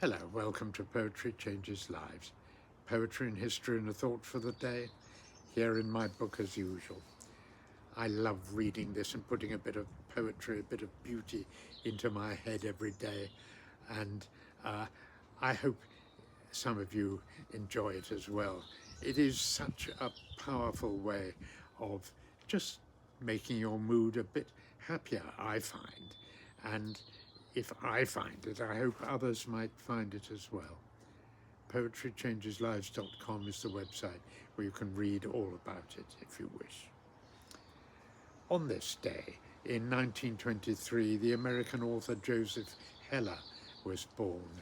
Hello, welcome to Poetry Changes Lives. Poetry and history and a thought for the day, here in my book as usual. I love reading this and putting a bit of poetry, a bit of beauty into my head every day, and I hope some of you enjoy it as well. It is such a powerful way of just making your mood a bit happier, I find, and if I find it, I hope others might find it as well. Poetrychangeslives.com is the website where you can read all about it if you wish. On this day, in 1923, the American author Joseph Heller was born.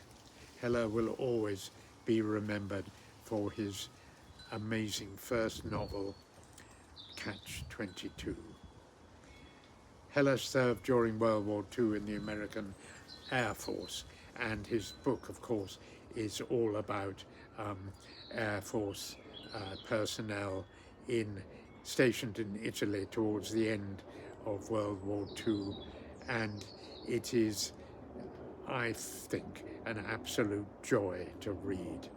Heller will always be remembered for his amazing first novel, Catch-22. Heller served during World War II in the American Air Force, and his book, of course, is all about Air Force personnel stationed in Italy towards the end of World War II, and it is, I think, an absolute joy to read.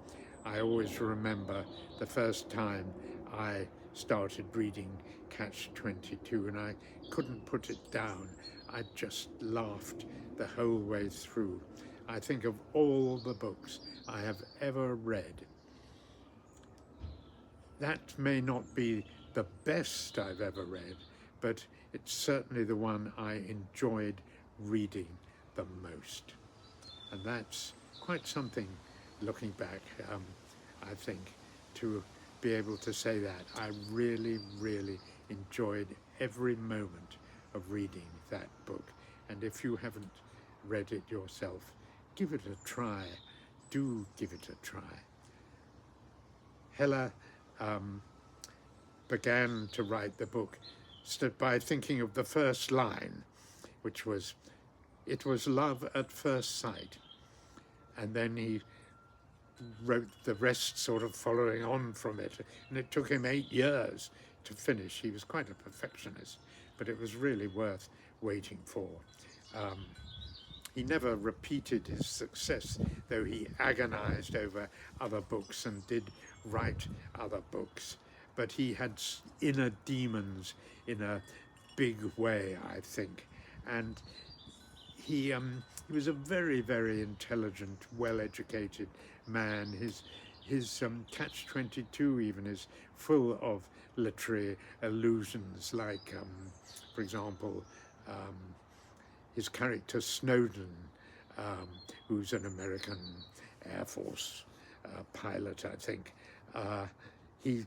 I always remember the first time I started reading Catch-22 and I couldn't put it down. I just laughed the whole way through. I think of all the books I have ever read, that may not be the best I've ever read, but it's certainly the one I enjoyed reading the most. And that's quite something, looking back, I think, to be able to say that. I really, really enjoyed every moment of reading that book. And if you haven't read it yourself, give it a try. Do give it a try. Heller began to write the book by thinking of the first line, which was, "It was love at first sight." And then he wrote the rest sort of following on from it. And it took him 8 years to finish. He was quite a perfectionist, but it was really worth waiting for. He never repeated his success, though he agonized over other books and did write other books. But he had inner demons in a big way, I think. And he was a very, very intelligent, well-educated man. His Catch-22 even is full of literary allusions, like, for example, his character Snowden, who's an American Air Force pilot, I think. He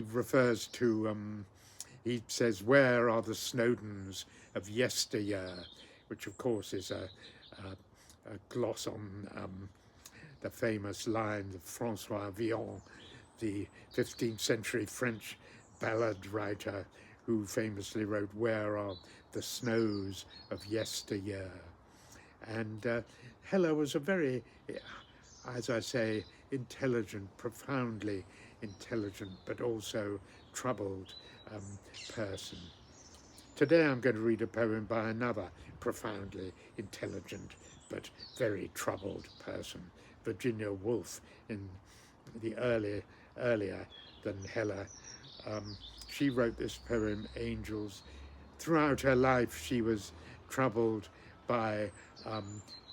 refers to, he says, "Where are the Snowdens of yesteryear?" which of course is a gloss on the famous lines of François Villon, the 15th century French ballad writer who famously wrote "Where are the snows of yesteryear?" And Heller was a very, as I say, intelligent, profoundly intelligent, but also troubled person. Today I'm going to read a poem by another profoundly intelligent but very troubled person, Virginia Woolf, in the earlier than Heller. She wrote this poem, Angels. Throughout her life she was troubled by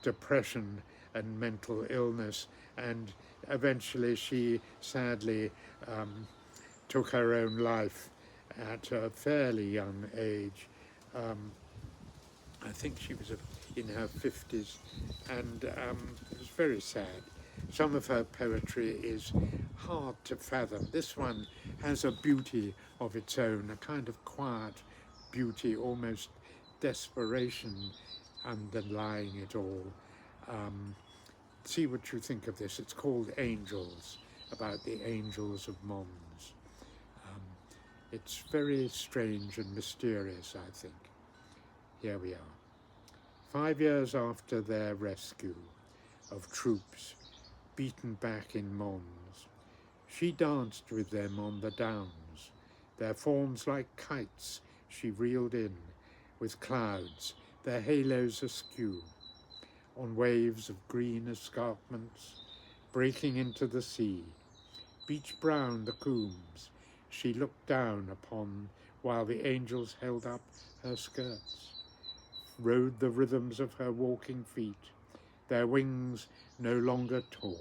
depression and mental illness, and eventually she sadly took her own life at a fairly young age. I think she was in her 50s, and it was very sad. Some of her poetry is hard to fathom. This one has a beauty of its own, a kind of quiet beauty, almost desperation underlying it all. See what you think of this. It's called Angels, about the angels of Mons. It's very strange and mysterious, I think. Here we are. 5 years after their rescue of troops beaten back in Mons, she danced with them on the downs. Their forms like kites she reeled in, with clouds, their halos askew. on waves of green escarpments, breaking into the sea. Beach brown the coombs she looked down upon, while the angels held up her skirts, rode the rhythms of her walking feet, their wings no longer torn.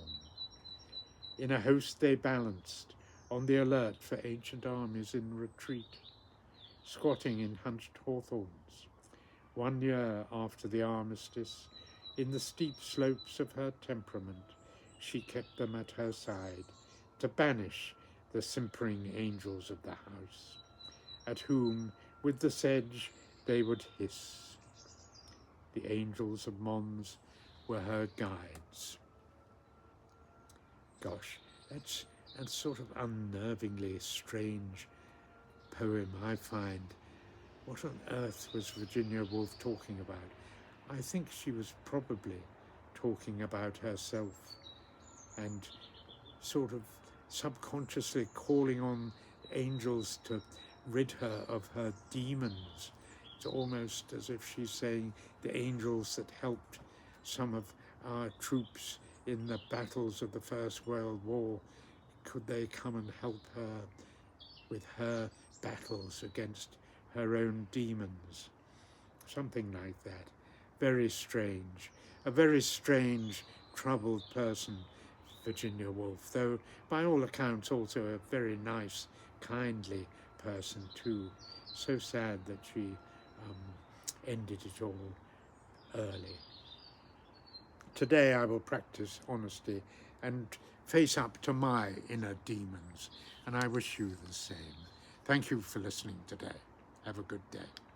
In a host they balanced, on the alert for ancient armies in retreat, squatting in hunched hawthorns. 1 year after the armistice, in the steep slopes of her temperament, she kept them at her side to banish the simpering angels of the house, at whom with the sedge they would hiss. The angels of Mons were her guides. Gosh, that's a sort of unnervingly strange poem, I find. What on earth was Virginia Woolf talking about? I think she was probably talking about herself and sort of subconsciously calling on angels to rid her of her demons. It's almost as if she's saying the angels that helped some of our troops in the battles of the First World War, could they come and help her with her battles against her own demons? Something like that. Very strange. A very strange, troubled person, Virginia Woolf, though by all accounts also a very nice, kindly person too. So sad that she ended it all early. Today I will practice honesty and face up to my inner demons, and I wish you the same. Thank you for listening today. Have a good day.